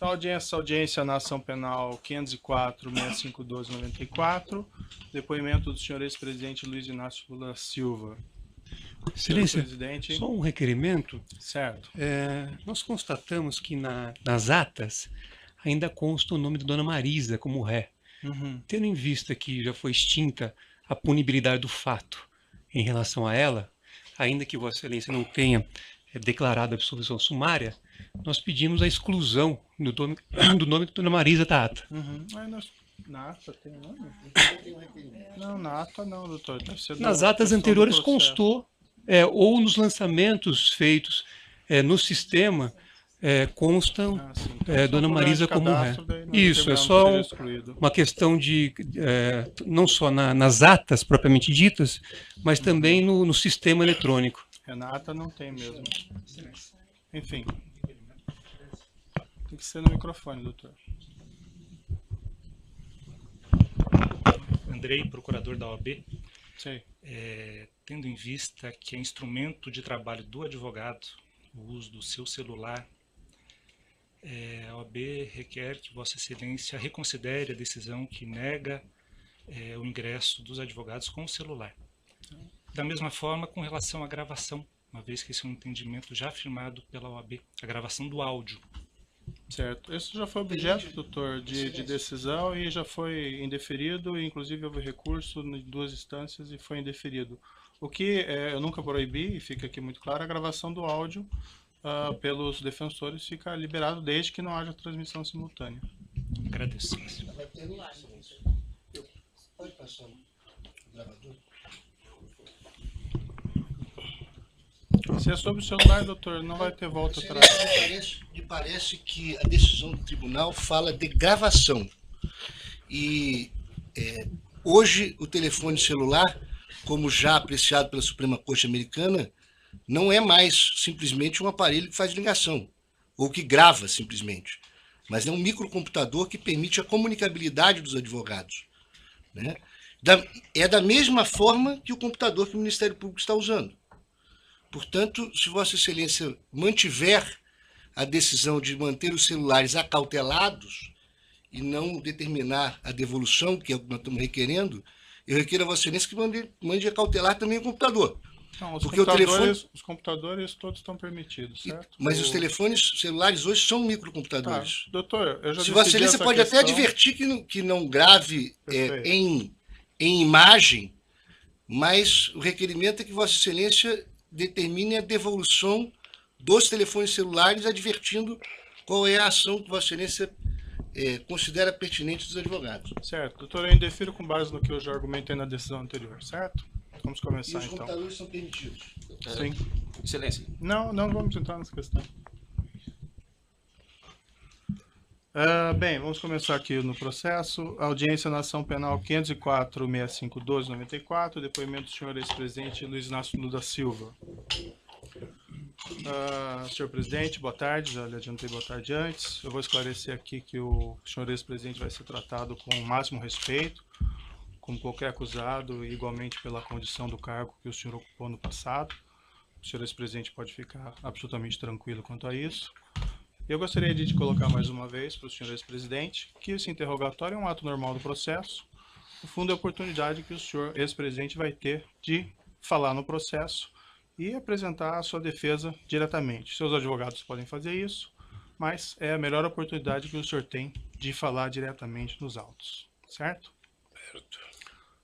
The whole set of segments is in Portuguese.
Então, audiência na ação penal 504-6512-94, depoimento do senhor ex-presidente Luiz Inácio Lula Silva. Excelência, presidente. só um requerimento. Certo. Nós constatamos que nas atas ainda consta o nome de Dona Marisa como ré. Tendo em vista que já foi extinta a punibilidade do fato em relação a ela, ainda que Vossa Excelência não tenha declarado a absolvição sumária, nós pedimos a exclusão do nome de Dona Marisa da ata. Na ata tem nome? Não, na ata não, doutor. Nas atas anteriores constou, ou nos lançamentos feitos no sistema, constam então, Dona Marisa como ré. Isso, é só uma questão de, não só nas atas propriamente ditas, mas também no sistema eletrônico. Na ata não tem mesmo. Enfim. Tem que ser no microfone, doutor. Andrei, procurador da OAB. Sim. Tendo em vista que é instrumento de trabalho do advogado o uso do seu celular, a OAB requer que Vossa Excelência reconsidere a decisão que nega o ingresso dos advogados com o celular. Da mesma forma, com relação à gravação, uma vez que esse é um entendimento já afirmado pela OAB, a gravação do áudio. Certo. Isso já foi objeto, doutor, de decisão e já foi indeferido, inclusive houve recurso em 2 instâncias e foi indeferido. O que eu nunca proibi, e fica aqui muito claro, a gravação do áudio pelos defensores fica liberado desde que não haja transmissão simultânea. Agradeço. Pode passar o gravador? Se é sobre o celular, doutor, não vai ter volta atrás. Me parece que a decisão do tribunal fala de gravação. E hoje o telefone celular, como já apreciado pela Suprema Corte Americana, não é mais simplesmente um aparelho que faz ligação, ou que grava simplesmente, mas é um microcomputador que permite a comunicabilidade dos advogados, né? É da mesma forma que o computador que o Ministério Público está usando. Portanto, se Vossa Excelência mantiver a decisão de manter os celulares acautelados e não determinar a devolução, que é o que nós estamos requerendo, eu requero a Vossa Excelência que mande acautelar também o computador. Não, porque os computadores todos estão permitidos, certo? Mas os telefones celulares hoje são microcomputadores. Tá. Doutor, eu já se Vossa Excelência pode até advertir que não grave em imagem, mas o requerimento é que Vossa Excelência determine a devolução dos telefones celulares, advertindo qual é a ação que Vossa Excelência considera pertinente dos advogados. Certo. Doutor, eu indefiro com base no que eu já argumentei na decisão anterior, certo? Vamos começar, então. E os computadores são permitidos? Sim. Excelência. Não vamos entrar nessa questão. Bem, vamos começar aqui no processo. Audiência na ação penal 504-6512-94, depoimento do senhor ex-presidente Luiz Inácio Lula Silva. Senhor presidente, boa tarde. Já lhe adiantei boa tarde antes. Eu vou esclarecer aqui que o senhor ex-presidente vai ser tratado com o máximo respeito, como qualquer acusado, e igualmente pela condição do cargo que o senhor ocupou no passado. O senhor ex-presidente pode ficar absolutamente tranquilo quanto a isso. Eu gostaria de colocar mais uma vez para o senhor ex-presidente que esse interrogatório é um ato normal do processo. No fundo, é a oportunidade que o senhor ex-presidente vai ter de falar no processo e apresentar a sua defesa diretamente. Seus advogados podem fazer isso, mas é a melhor oportunidade que o senhor tem de falar diretamente nos autos, certo? Certo.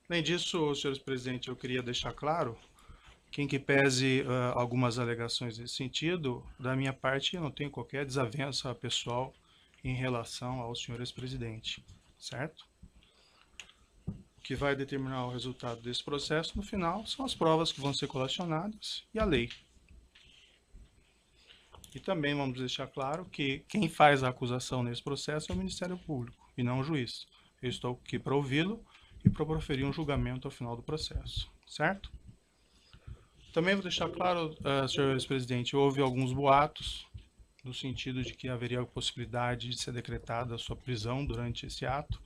Além disso, senhor ex-presidente, eu queria deixar claro que, em que pese algumas alegações nesse sentido, da minha parte eu não tenho qualquer desavença pessoal em relação ao senhor ex-presidente, certo? O que vai determinar o resultado desse processo, no final, são as provas que vão ser colacionadas e a lei. E também vamos deixar claro que quem faz a acusação nesse processo é o Ministério Público e não o juiz. Eu estou aqui para ouvi-lo e para proferir um julgamento ao final do processo, certo? Também vou deixar claro, senhor ex-presidente, houve alguns boatos no sentido de que haveria a possibilidade de ser decretada a sua prisão durante esse ato,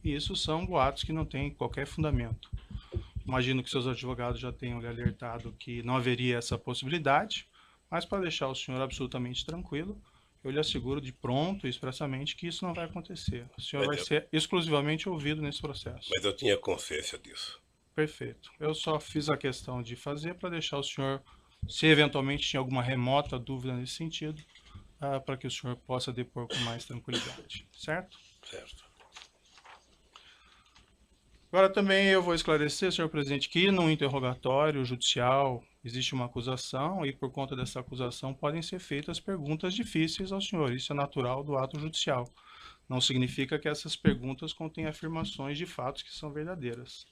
e isso são boatos que não têm qualquer fundamento. Imagino que seus advogados já tenham lhe alertado que não haveria essa possibilidade, mas para deixar o senhor absolutamente tranquilo, eu lhe asseguro de pronto e expressamente que isso não vai acontecer. O senhor vai ser exclusivamente ouvido nesse processo. Mas eu tinha consciência disso. Perfeito. Eu só fiz a questão de fazer para deixar o senhor, se eventualmente tinha alguma remota dúvida nesse sentido, para que o senhor possa depor com mais tranquilidade. Certo? Certo. Agora também eu vou esclarecer, senhor presidente, que no interrogatório judicial existe uma acusação e por conta dessa acusação podem ser feitas perguntas difíceis ao senhor. Isso é natural do ato judicial. Não significa que essas perguntas contêm afirmações de fatos que são verdadeiras.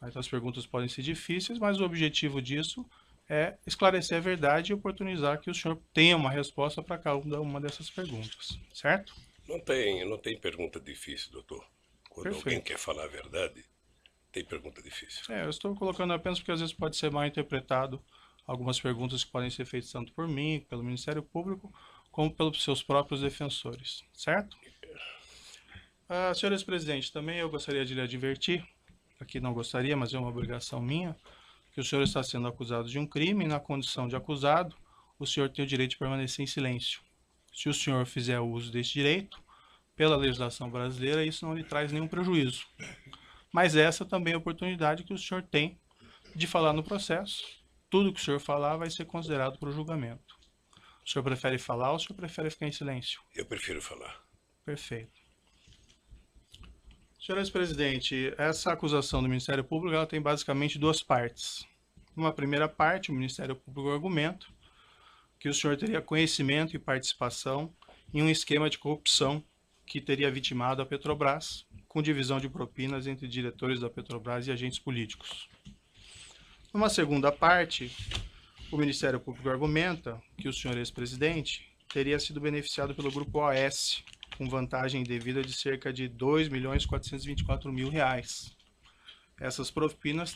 Então as perguntas podem ser difíceis, mas o objetivo disso é esclarecer a verdade e oportunizar que o senhor tenha uma resposta para cada uma dessas perguntas, certo? Não tem pergunta difícil, doutor. Quando Perfeito. Alguém quer falar a verdade, tem pergunta difícil. Eu estou colocando apenas porque às vezes pode ser mal interpretado algumas perguntas que podem ser feitas tanto por mim, pelo Ministério Público, como pelos seus próprios defensores, certo? Senhores presidentes, também eu gostaria de lhe advertir, aqui não gostaria, mas é uma obrigação minha, que o senhor está sendo acusado de um crime e na condição de acusado, o senhor tem o direito de permanecer em silêncio. Se o senhor fizer uso desse direito, pela legislação brasileira, isso não lhe traz nenhum prejuízo. Mas essa também é a oportunidade que o senhor tem de falar no processo. Tudo que o senhor falar vai ser considerado para o julgamento. O senhor prefere falar ou o senhor prefere ficar em silêncio? Eu prefiro falar. Perfeito. Senhores presidente, essa acusação do Ministério Público ela tem basicamente duas partes. Numa primeira parte, o Ministério Público argumenta que o senhor teria conhecimento e participação em um esquema de corrupção que teria vitimado a Petrobras, com divisão de propinas entre diretores da Petrobras e agentes políticos. Numa segunda parte, o Ministério Público argumenta que o senhor ex-presidente teria sido beneficiado pelo Grupo OAS, com vantagem devida de cerca de R$ 2.424.000. Essas propinas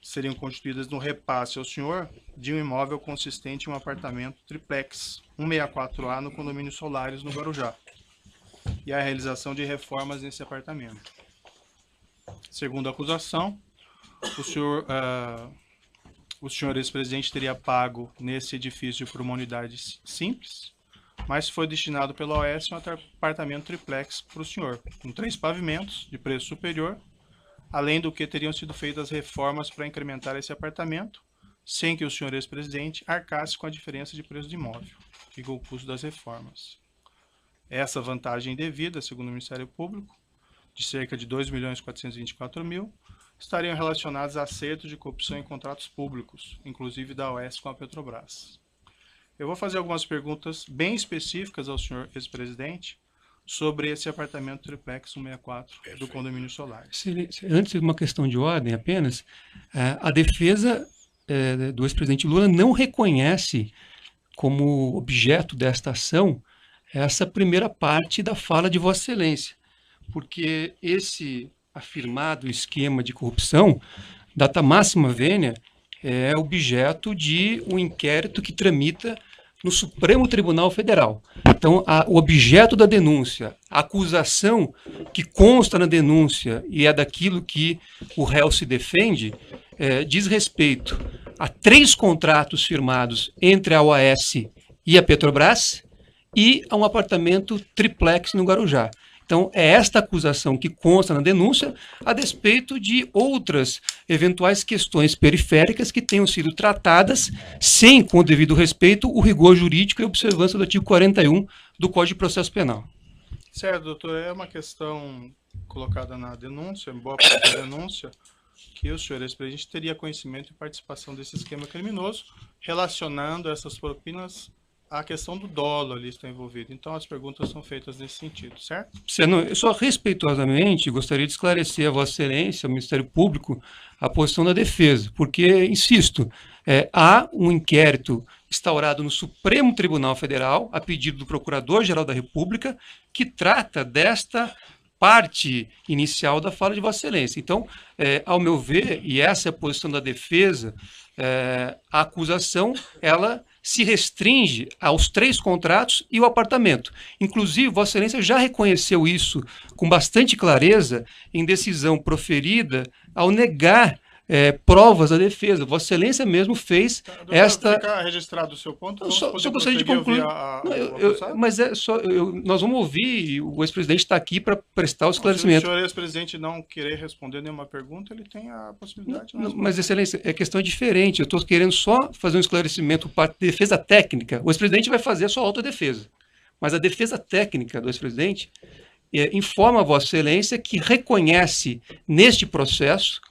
seriam constituídas no repasse ao senhor de um imóvel consistente em um apartamento triplex, 164A, no condomínio Solares, no Guarujá, e a realização de reformas nesse apartamento. Segundo a acusação, o senhor ex-presidente teria pago nesse edifício por uma unidade simples, mas foi destinado pela OAS um apartamento triplex para o senhor, com 3 pavimentos de preço superior, além do que teriam sido feitas reformas para incrementar esse apartamento, sem que o senhor ex-presidente arcasse com a diferença de preço do imóvel, que ficou o custo das reformas. Essa vantagem devida, segundo o Ministério Público, de cerca de R$ 2.424.000, estariam relacionados a acertos de corrupção em contratos públicos, inclusive da OAS com a Petrobras. Eu vou fazer algumas perguntas bem específicas ao senhor ex-presidente sobre esse apartamento triplex 164 do condomínio Solares. Antes de uma questão de ordem apenas, a defesa do ex-presidente Lula não reconhece como objeto desta ação essa primeira parte da fala de Vossa Excelência, porque esse afirmado esquema de corrupção, data máxima vênia, é objeto de um inquérito que tramita no Supremo Tribunal Federal. Então, o objeto da denúncia, a acusação que consta na denúncia e é daquilo que o réu se defende, diz respeito a 3 contratos firmados entre a OAS e a Petrobras e a um apartamento triplex no Guarujá. Então, é esta acusação que consta na denúncia, a despeito de outras eventuais questões periféricas que tenham sido tratadas sem, com o devido respeito, o rigor jurídico e observância do artigo 41 do Código de Processo Penal. Certo, doutor. É uma questão colocada na denúncia, em boa parte da denúncia, que o senhor ex-presidente teria conhecimento e participação desse esquema criminoso, relacionando essas propinas a questão do dolo ali está envolvido. Então, as perguntas são feitas nesse sentido, certo? Eu só respeitosamente gostaria de esclarecer a Vossa Excelência, ao Ministério Público, a posição da defesa, porque, insisto, há um inquérito instaurado no Supremo Tribunal Federal, a pedido do Procurador-Geral da República, que trata desta parte inicial da fala de Vossa Excelência. Então, ao meu ver, e essa é a posição da defesa, a acusação, ela se restringe aos 3 contratos e o apartamento. Inclusive, Vossa Excelência já reconheceu isso com bastante clareza em decisão proferida ao negar provas da defesa. Vossa Excelência mesmo fez Doutor, esta... Fica registrado o seu ponto. Eu Vamos só poder gostaria de prosseguir concluir. a ouvir Não, o acusado? mas nós vamos ouvir, o ex-presidente está aqui para prestar o Não, se o esclarecimento. senhor ex-presidente não querer responder nenhuma pergunta, ele tem a possibilidade. Mas, Excelência, a questão é diferente. Eu estou querendo só fazer um esclarecimento para defesa técnica. O ex-presidente vai fazer a sua autodefesa. Mas a defesa técnica do ex-presidente informa a Vossa Excelência que reconhece neste processo,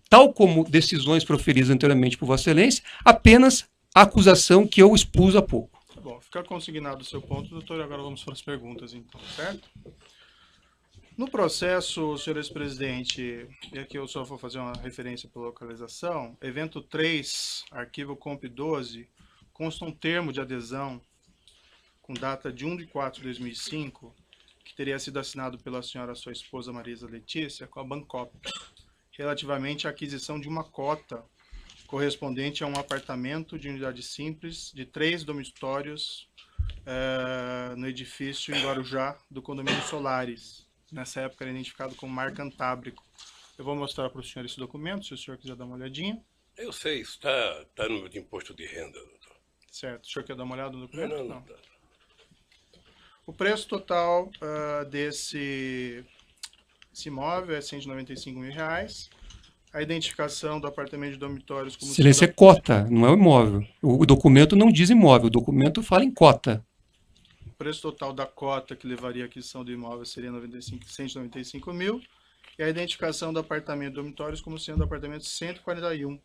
tal como decisões proferidas anteriormente por Vossa Excelência, apenas a acusação que eu expus há pouco. Tá bom, fica consignado o seu ponto, doutor, e agora vamos para as perguntas, então, certo? No processo, senhor ex-presidente, e aqui eu só vou fazer uma referência para localização, evento 3, arquivo comp 12, consta um termo de adesão com data de 1/4/2005, que teria sido assinado pela senhora sua esposa Marisa Letícia com a Bancop, relativamente à aquisição de uma cota correspondente a um apartamento de unidade simples de 3 dormitórios no edifício em Guarujá do condomínio Solares. Nessa época era identificado como Mar Cantábrico. Eu vou mostrar para o senhor esse documento, se o senhor quiser dar uma olhadinha. Eu sei, está no meu imposto de renda, doutor. Certo. O senhor quer dar uma olhada no documento? Não. O preço total desse imóvel é R$ 195 mil. A identificação do apartamento de dormitórios como... Excelência, é cota, não é o imóvel. O documento não diz imóvel, o documento fala em cota. O preço total da cota que levaria à aquisição do imóvel seria 195 mil. E a identificação do apartamento de dormitórios como sendo o apartamento 141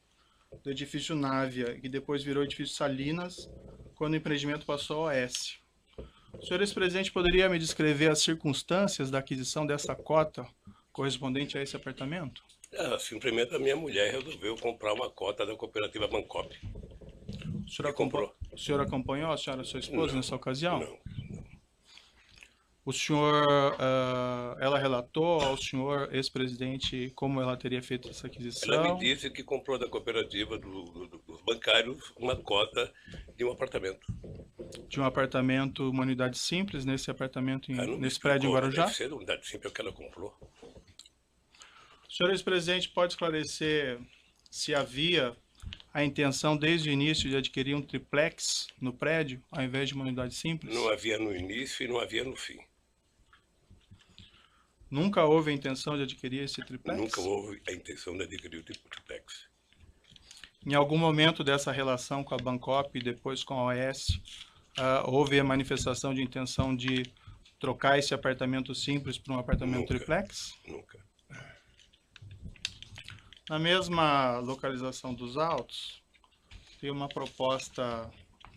do edifício Návia, que depois virou edifício Salinas, quando o empreendimento passou ao OS. O senhor ex-presidente poderia me descrever as circunstâncias da aquisição dessa cota correspondente a esse apartamento? Simplesmente a minha mulher resolveu comprar uma cota da cooperativa Bancop. O senhor acompanhou a senhora, sua esposa, nessa ocasião? Não. O senhor, ela relatou ao senhor ex-presidente como ela teria feito essa aquisição? Ela me disse que comprou da cooperativa dos bancários uma cota de um apartamento. De um apartamento, uma unidade simples, nesse apartamento, nesse prédio em Guarujá? Deve ser a unidade simples é o que ela comprou. O senhor ex-presidente pode esclarecer se havia a intenção desde o início de adquirir um triplex no prédio, ao invés de uma unidade simples? Não havia no início e não havia no fim. Nunca houve a intenção de adquirir esse triplex? Nunca houve a intenção de adquirir o triplex. Em algum momento dessa relação com a Bancop e depois com a OS, houve a manifestação de intenção de trocar esse apartamento simples por um apartamento triplex? Nunca. Na mesma localização dos autos, tem uma proposta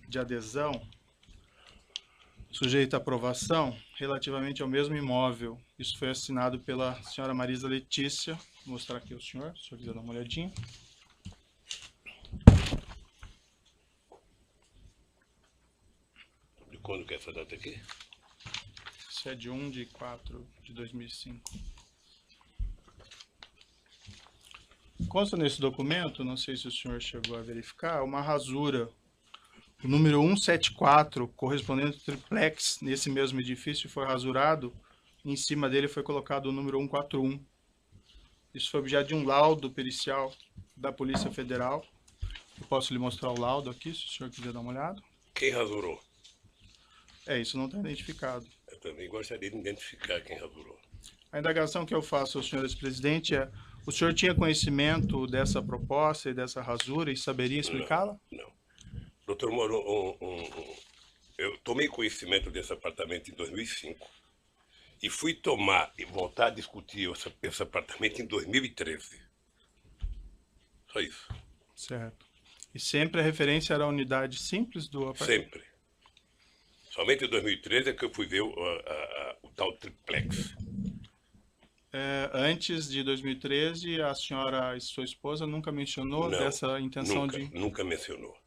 de adesão sujeita à aprovação relativamente ao mesmo imóvel. Isso foi assinado pela senhora Marisa Letícia. Vou mostrar aqui ao senhor, se o senhor quiser dar uma olhadinha. De quando que é essa data aqui? Isso é de 1/4/2005. Consta nesse documento, não sei se o senhor chegou a verificar, uma rasura. O número 174, correspondente ao triplex, nesse mesmo edifício, foi rasurado. Em cima dele foi colocado o número 141. Isso foi objeto de um laudo pericial da Polícia Federal. Eu posso lhe mostrar o laudo aqui, se o senhor quiser dar uma olhada. Quem rasurou? Isso não está identificado. Eu também gostaria de identificar quem rasurou. A indagação que eu faço ao senhor ex-presidente é: o senhor tinha conhecimento dessa proposta e dessa rasura e saberia explicá-la? Não. Doutor Moro, eu tomei conhecimento desse apartamento em 2005 e fui tomar e voltar a discutir esse apartamento em 2013. Só isso. Certo. E sempre a referência era a unidade simples do apartamento? Sempre. Somente em 2013 é que eu fui ver o tal triplex. Antes de 2013, a senhora e sua esposa nunca mencionou dessa intenção Nunca mencionou.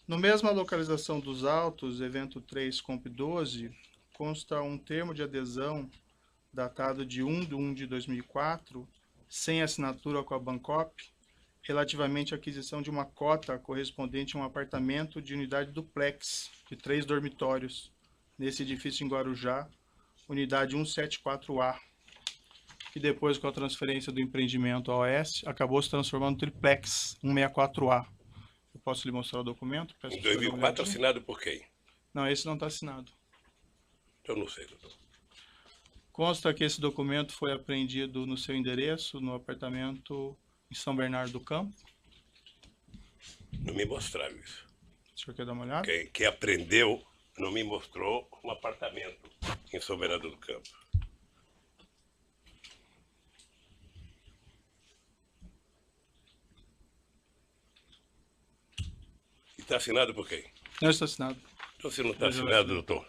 No mesma localização dos autos, evento 3, comp 12, consta um termo de adesão datado de 1/1/2004, sem assinatura com a Bancop, relativamente à aquisição de uma cota correspondente a um apartamento de unidade duplex de 3 dormitórios, nesse edifício em Guarujá, unidade 174A. e depois com a transferência do empreendimento à OS, acabou se transformando no Triplex 164A. Eu posso lhe mostrar o documento? Peço Em para o senhor dar uma 2004, olhadinha. assinado por quem? Não, esse não está assinado. Eu não sei, doutor. Consta que esse documento foi apreendido no seu endereço, no apartamento em São Bernardo do Campo. Não me mostraram isso. O senhor quer dar uma olhada? Quem aprendeu não me mostrou um apartamento em São Bernardo do Campo. E está assinado por quem? Não está assinado. Então, se não está assinado, doutor,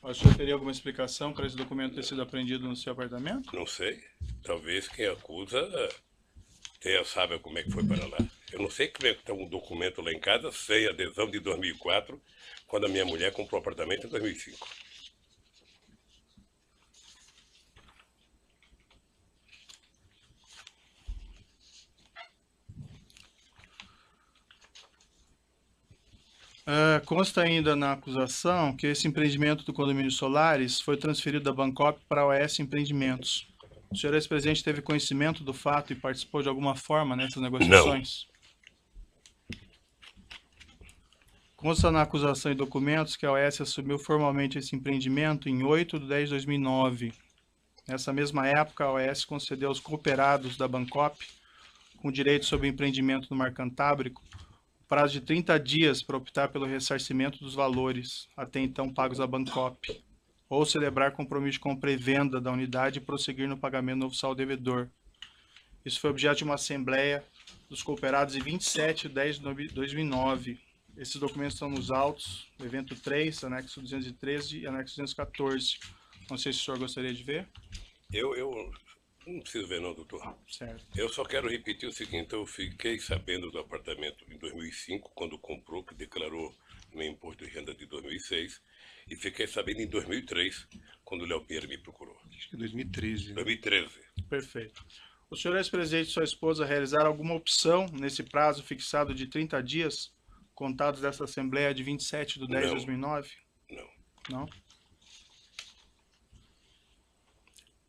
O senhor teria alguma explicação para esse documento ter sido apreendido no seu apartamento? não sei. Talvez quem acusa saiba como é que foi para lá. Eu não sei como é que está um documento lá em casa sem adesão de 2004, quando a minha mulher comprou o apartamento em 2005. Consta ainda na acusação que esse empreendimento do condomínio Solares foi transferido da Bancop para a OS Empreendimentos. O senhor ex-presidente teve conhecimento do fato e participou de alguma forma nessas negociações? Consta na acusação e documentos que a OS assumiu formalmente esse empreendimento em 8 de 10 de 2009. Nessa mesma época, a OS concedeu aos cooperados da Bancop, com direito sobre o empreendimento no Mar Cantábrico, prazo de 30 dias para optar pelo ressarcimento dos valores até então pagos à Bancop, ou celebrar compromisso de compra e venda da unidade e prosseguir no pagamento do novo saldo devedor. Isso foi objeto de uma assembleia dos cooperados em 27 de 10 de 2009. Esses documentos estão nos autos, evento 3, anexo 213 e anexo 214. Não sei se o senhor gostaria de ver. Eu não preciso ver não, doutor. Certo. Eu só quero repetir o seguinte, eu fiquei sabendo do apartamento em 2005, quando comprou, que declarou no imposto de renda de 2006, e fiquei sabendo em 2003, quando o Léo Pinheiro me procurou. Acho que 2013. 2013. Perfeito. O senhor ex-presidente e sua esposa realizaram alguma opção nesse prazo fixado de 30 dias, contados dessa Assembleia de 27 de 10 de Não. 2009? Não. Não?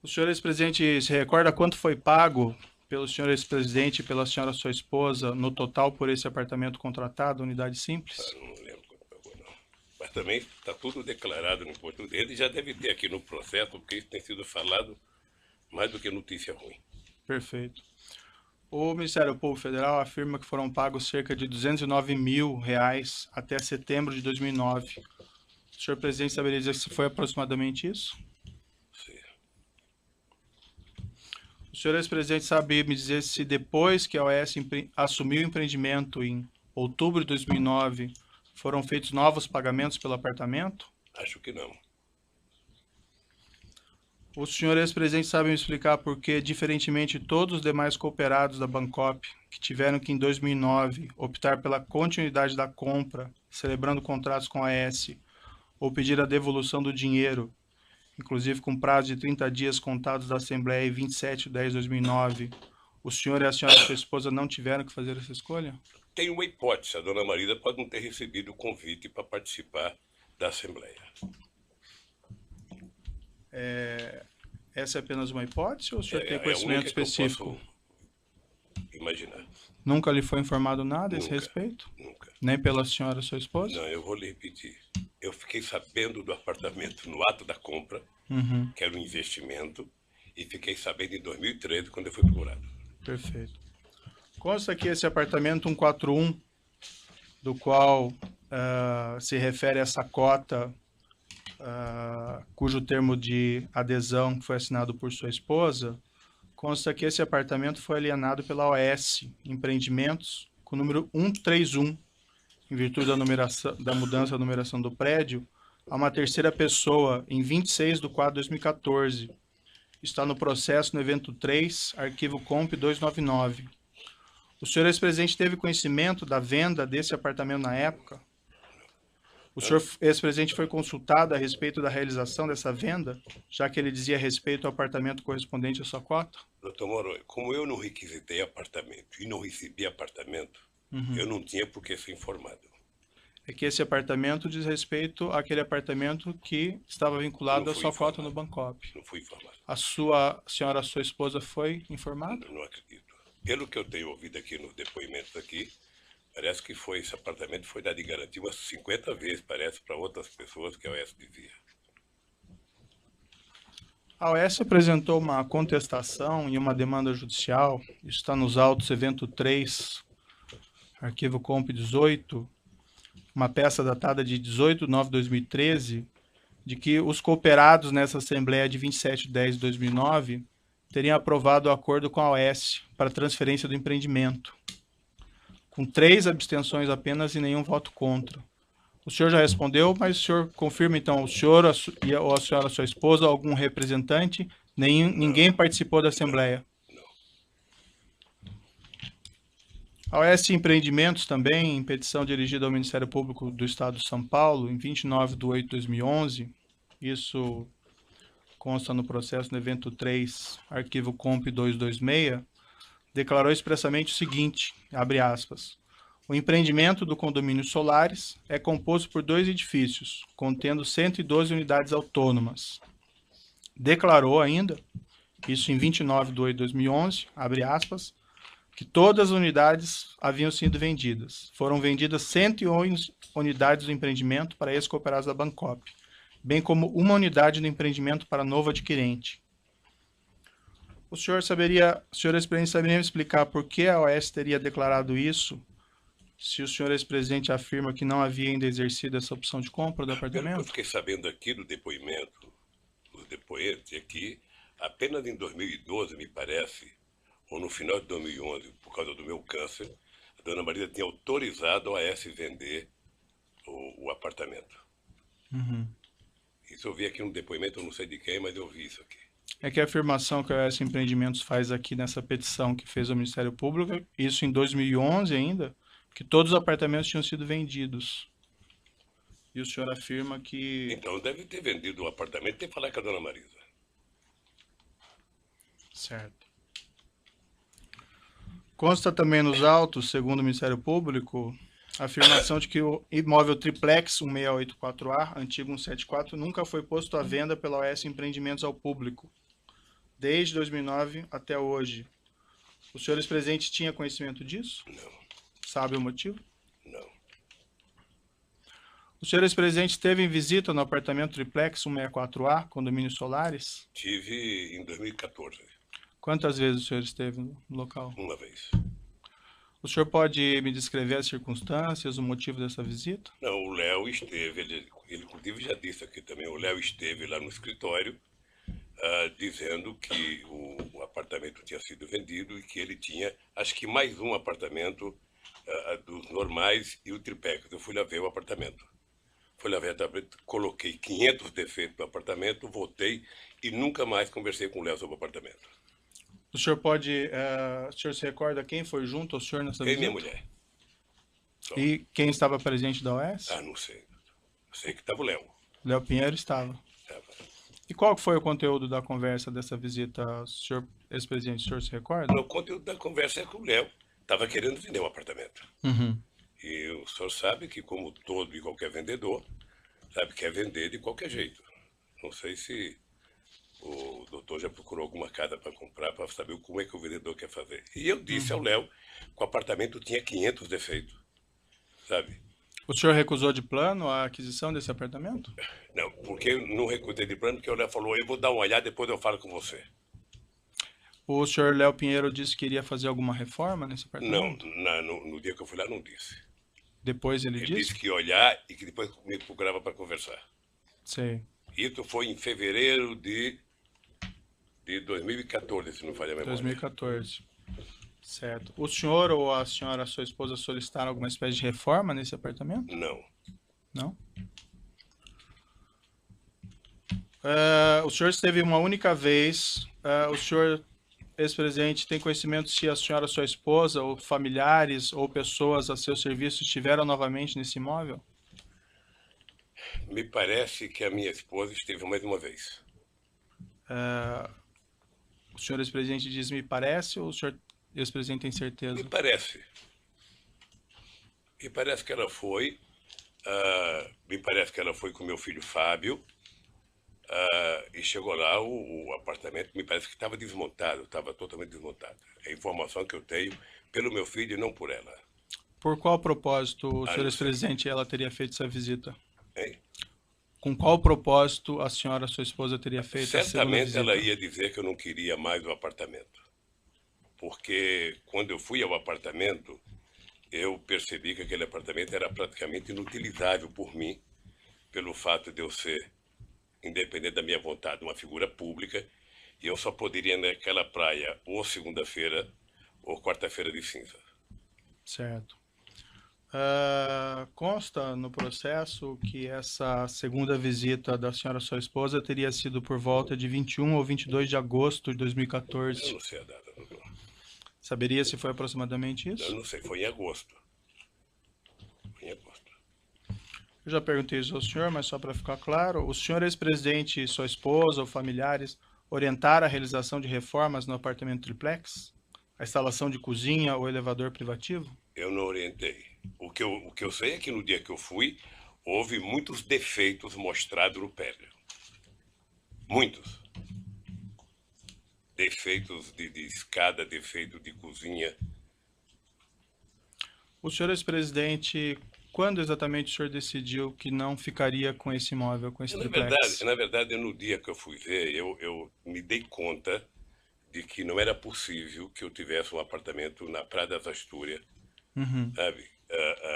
O senhor ex-presidente se recorda quanto foi pago pelo senhor ex-presidente e pela senhora sua esposa no total por esse apartamento contratado, unidade simples? Eu não lembro quanto pagou, não. Mas também está tudo declarado no imposto de renda e já deve ter aqui no processo, porque isso tem sido falado mais do que notícia ruim. Perfeito. O Ministério Público Federal afirma que foram pagos cerca de R$209 mil até setembro de 2009. O senhor presidente saberia dizer se foi aproximadamente isso? Sim. O senhor ex-presidente sabe me dizer se depois que a OS assumiu o empreendimento em outubro de 2009, foram feitos novos pagamentos pelo apartamento? Acho que não. O senhor ex-presidente sabe me explicar por que, diferentemente de todos os demais cooperados da Bancop, que tiveram que em 2009 optar pela continuidade da compra, celebrando contratos com a AS, ou pedir a devolução do dinheiro, inclusive com prazo de 30 dias contados da Assembleia em 27 de 10 de 2009, o senhor e a senhora sua esposa não tiveram que fazer essa escolha? Tem uma hipótese, a dona Marisa pode não ter recebido o convite para participar da Assembleia. Essa é apenas uma hipótese ou o senhor tem a conhecimento única que eu específico? posso imaginar. Nunca lhe foi informado nada a esse Nunca. respeito? Nunca. Nem pela senhora sua esposa? Não, eu vou lhe repetir. Eu fiquei sabendo do apartamento no ato da compra, Uhum, que era um investimento, e fiquei sabendo em 2013, quando eu fui procurado. perfeito. Consta que esse apartamento 141, do qual se refere a essa cota, cujo termo de adesão foi assinado por sua esposa, consta que esse apartamento foi alienado pela OS Empreendimentos com o número 131, em virtude da mudança da numeração do prédio, a uma terceira pessoa em 26 de 4 de 2014. Está no processo no evento 3, arquivo comp 299. O senhor ex-presidente teve conhecimento da venda desse apartamento na época? O senhor ex-presidente foi consultado a respeito da realização dessa venda, já que ele dizia respeito ao apartamento correspondente à sua cota? Doutor Moro, como eu não requisitei apartamento e não recebi apartamento, eu não tinha por que ser informado. É que esse apartamento diz respeito àquele apartamento que estava vinculado Não à fui sua cota informado. no Bancop. Não fui informado. A senhora, sua esposa, foi informada? Não acredito. Pelo que eu tenho ouvido aqui nos depoimentos aqui, parece que esse apartamento foi dado em garantia umas 50 vezes, parece, para outras pessoas que a OS dizia. A OS apresentou uma contestação e uma demanda judicial, isso está nos autos evento 3, arquivo comp 18, uma peça datada de 18/9/2013, de que os cooperados nessa Assembleia de 27/10/2009 teriam aprovado o acordo com a OS para transferência do empreendimento, com 3 abstenções apenas e nenhum voto contra. O senhor já respondeu, mas o senhor confirma então, o senhor ou a senhora, sua esposa, algum representante, ninguém participou da Assembleia? A OS Empreendimentos também, em petição dirigida ao Ministério Público do Estado de São Paulo, em 29/8/2011, isso consta no processo no evento 3, arquivo comp 226, declarou expressamente o seguinte, abre aspas, o empreendimento do condomínio Solares é composto por 2 edifícios, contendo 112 unidades autônomas. Declarou ainda, isso em 29/8/2011, abre aspas, que todas as unidades haviam sido vendidas. Foram vendidas 111 unidades do empreendimento para ex-cooperados da Bancop, bem como uma unidade do empreendimento para novo adquirente. O senhor ex-presidente, saberia me explicar por que a OS teria declarado isso, se o senhor ex-presidente afirma que não havia ainda exercido essa opção de compra do Pelo que eu apartamento? fiquei sabendo aqui do depoimento, dos depoentes, é que apenas em 2012, me parece, ou no final de 2011, por causa do meu câncer, a dona Marisa tinha autorizado a AS vender o apartamento. Isso eu vi aqui no depoimento, eu não sei de quem, mas eu vi isso aqui. É que a afirmação que a OS Empreendimentos faz aqui nessa petição que fez ao Ministério Público, isso em 2011 ainda, que todos os apartamentos tinham sido vendidos. E o senhor afirma que... Então deve ter vendido o apartamento e tem que falar com a dona Marisa. Certo. Consta também nos autos, segundo o Ministério Público, a afirmação de que o imóvel triplex 1684A, antigo 174, nunca foi posto à venda pela OS Empreendimentos ao público, desde 2009 até hoje. O senhor ex-presidente tinha conhecimento disso? Não, Sabe o motivo? não. O senhor ex-presidente esteve em visita no apartamento triplex 164A, condomínio Solares? Tive em 2014, Quantas vezes o senhor esteve no local? uma vez. O senhor pode me descrever as circunstâncias, o motivo dessa visita? Não, o Léo esteve, ele inclusive já disse aqui também, o Léo esteve lá no escritório dizendo que o apartamento tinha sido vendido e que ele tinha, acho que mais um apartamento dos normais e o triplex. Eu fui lá ver o apartamento. Fui lá ver o apartamento, coloquei 500 defeitos no apartamento, voltei e nunca mais conversei com o Léo sobre o apartamento. O senhor pode... o senhor se recorda quem foi junto ao senhor nessa Eu e visita? minha mulher. Só. E quem estava presente da OS? Ah, não sei. Sei que estava o Léo. Léo Pinheiro estava. E qual foi o conteúdo da conversa dessa visita, senhor ex-presidente? O senhor se recorda? O conteúdo da conversa é que o Léo estava querendo vender um apartamento. E o senhor sabe que, como todo e qualquer vendedor, sabe, quer vender de qualquer jeito. Não sei se o doutor já procurou alguma casa para comprar, para saber como é que o vendedor quer fazer. E eu disse ao Léo que o apartamento tinha 500 defeitos, sabe? O senhor recusou de plano a aquisição desse apartamento? Não, porque eu não recusei de plano, porque o Léo falou, eu vou dar uma olhada, depois eu falo com você. O senhor Léo Pinheiro disse que iria fazer alguma reforma nesse Não, apartamento? no dia que eu fui lá, não disse. Depois ele Ele disse? disse que ia olhar e que depois me procurava para conversar. Sei. Isso foi em fevereiro de 2014, se não falha a memória. 2014. Certo. O senhor ou a senhora, sua esposa, solicitaram alguma espécie de reforma nesse apartamento? Não. Não? O senhor esteve uma única vez. O senhor, ex-presidente, tem conhecimento se a senhora, sua esposa, ou familiares, ou pessoas a seu serviço estiveram novamente nesse imóvel? Me parece que a minha esposa esteve mais uma vez. O senhor, ex-presidente, diz me parece, ou o senhor, ex-presidente, tem certeza? Me parece. Me parece que ela foi Me parece que ela foi com meu filho Fábio, e chegou lá, o apartamento me parece que estava desmontado, estava totalmente desmontado. É a informação que eu tenho pelo meu filho e não por ela. Por qual propósito, o senhor não sei. ex-presidente, ela teria feito essa visita? Hein? Com qual propósito a senhora, sua esposa, teria feito essa segunda Certamente visita? ela ia dizer que eu não queria mais o apartamento. Porque quando eu fui ao apartamento, eu percebi que aquele apartamento era praticamente inutilizável por mim, pelo fato de eu ser, independente da minha vontade, uma figura pública, e eu só poderia ir naquela praia ou segunda-feira ou quarta-feira de cinza. Certo. Consta no processo que essa segunda visita da senhora, sua esposa, teria sido por volta de 21 ou 22 de agosto de Eu 2014. não sei a data, doutor. Saberia se foi aproximadamente isso? Eu não sei, foi em agosto. Foi em agosto. Eu já perguntei isso ao senhor, mas só para ficar claro, o senhor ex-presidente e sua esposa ou familiares orientaram a realização de reformas no apartamento triplex? A instalação de cozinha ou elevador privativo? Eu não orientei. O que eu sei é que no dia que eu fui, houve muitos defeitos mostrados no prédio. Muitos. Defeitos de escada, defeito de cozinha. O senhor ex-presidente, quando exatamente o senhor decidiu que não ficaria com esse imóvel, com esse triplex? Na verdade, no dia que eu fui ver, eu me dei conta de que não era possível que eu tivesse um apartamento na Praia das Astúrias, sabe,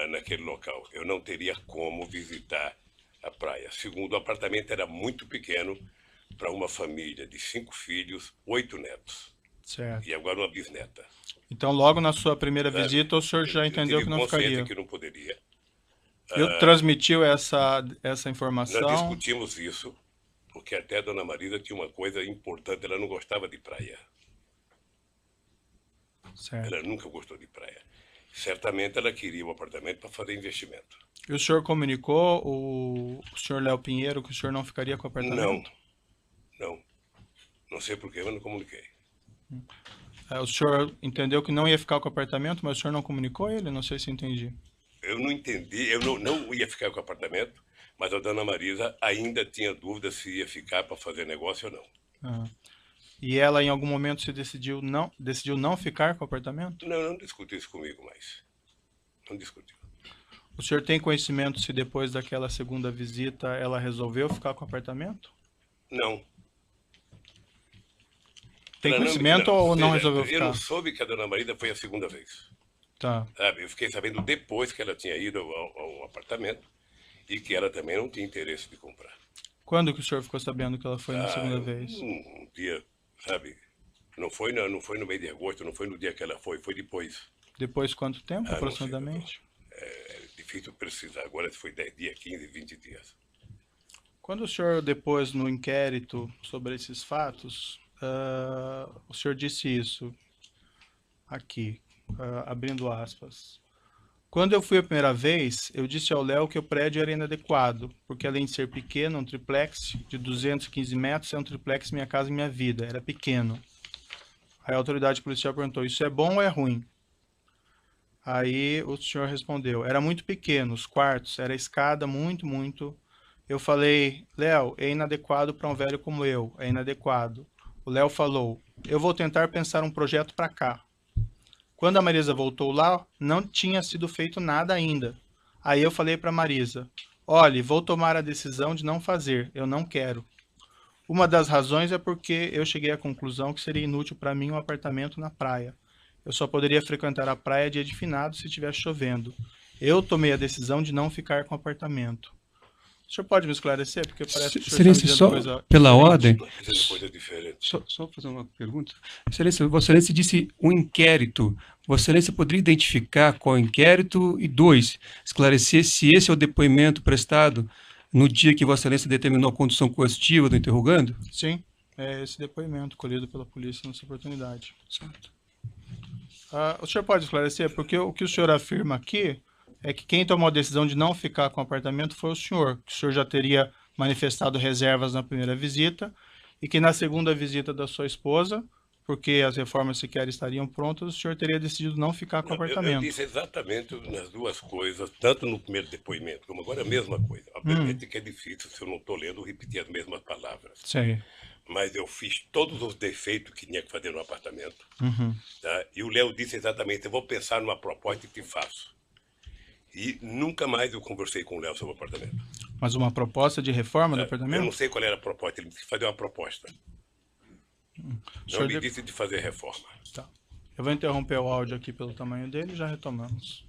naquele local. Eu não teria como visitar a praia. Segundo, o apartamento era muito pequeno para uma família de 5 filhos, 8 netos. Certo. E agora uma bisneta. Então, logo na sua primeira Sabe? visita, o senhor já entendeu Eu que tive não consciência ficaria. que não poderia. Eu transmitiu essa Nós informação. discutimos isso, porque até a dona Marisa tinha uma coisa importante, ela não gostava de praia. Certo. Ela nunca gostou de praia. Certamente ela queria o apartamento para fazer investimento. E o senhor comunicou o senhor Léo Pinheiro que o senhor não ficaria com o apartamento? Não. Não sei por que eu não comuniquei. O senhor entendeu que não ia ficar com o apartamento, mas o senhor não comunicou a ele? Não sei se entendi. Eu não entendi, eu não ia ficar com o apartamento, mas a dona Marisa ainda tinha dúvida se ia ficar para fazer negócio ou não. E ela, em algum momento, decidiu não ficar com o apartamento? Não discutiu isso comigo mais. Não discutiu. O senhor tem conhecimento se depois daquela segunda visita ela resolveu ficar com o apartamento? Não. Tem Ela conhecimento ou não resolveu Eu ficar? não soube que a dona Marisa foi a segunda vez. Tá. Sabe? Eu fiquei sabendo depois que ela tinha ido ao apartamento e que ela também não tinha interesse de comprar. Quando que o senhor ficou sabendo que ela foi na segunda vez? Um dia, sabe? Não foi no mês de agosto, não foi no dia que ela foi depois. Depois de quanto tempo, Não sei, aproximadamente? É difícil precisar. Agora se foi 10 dias, 15, 20 dias. Quando o senhor depôs no inquérito sobre esses fatos, o senhor disse isso aqui, abrindo aspas. Quando eu fui a primeira vez, eu disse ao Léo que o prédio era inadequado, porque além de ser pequeno, um triplex de 215 metros é um triplex Minha Casa Minha Vida, era pequeno. Aí a autoridade policial perguntou, isso é bom ou é ruim? Aí o senhor respondeu, era muito pequeno, os quartos, era escada muito. Eu falei, Léo, é inadequado para um velho como eu, é inadequado. O Léo falou, eu vou tentar pensar um projeto para cá. Quando a Marisa voltou lá, não tinha sido feito nada ainda. Aí eu falei para a Marisa, olhe, vou tomar a decisão de não fazer, eu não quero. Uma das razões é porque eu cheguei à conclusão que seria inútil para mim um apartamento na praia. Eu só poderia frequentar a praia dia de finado se estivesse chovendo. Eu tomei a decisão de não ficar com o apartamento. O senhor pode me esclarecer? Porque parece que o senhor está dizendo só coisa pela diferente. ordem. Dizendo coisa diferente. Só fazer uma pergunta. Excelência, Vossa Excelência disse um inquérito. Vossa Excelência poderia identificar qual inquérito? E 2, esclarecer se esse é o depoimento prestado no dia que Vossa Excelência determinou a condução coercitiva do interrogando? Sim, é esse depoimento colhido pela polícia nessa oportunidade. Certo. O senhor pode esclarecer? Porque o que o senhor afirma aqui é que quem tomou a decisão de não ficar com o apartamento foi o senhor, que o senhor já teria manifestado reservas na primeira visita e que na segunda visita da sua esposa, porque as reformas sequer estariam prontas, o senhor teria decidido não ficar com o Eu apartamento. disse exatamente nas duas coisas, tanto no primeiro depoimento como agora a mesma coisa. Obviamente que é difícil, se eu não estou lendo, repetir as mesmas palavras. Sei. Mas eu fiz todos os defeitos que tinha que fazer no apartamento. Uhum. Tá? E o Léo disse exatamente, eu vou pensar numa proposta e te faço. E nunca mais eu conversei com o Léo sobre o apartamento. Mas uma proposta de reforma do Eu não apartamento? sei qual era a proposta, ele disse fazer uma proposta. O Não senhor me disse de fazer reforma. Tá. Eu vou interromper o áudio aqui pelo tamanho dele e já retomamos.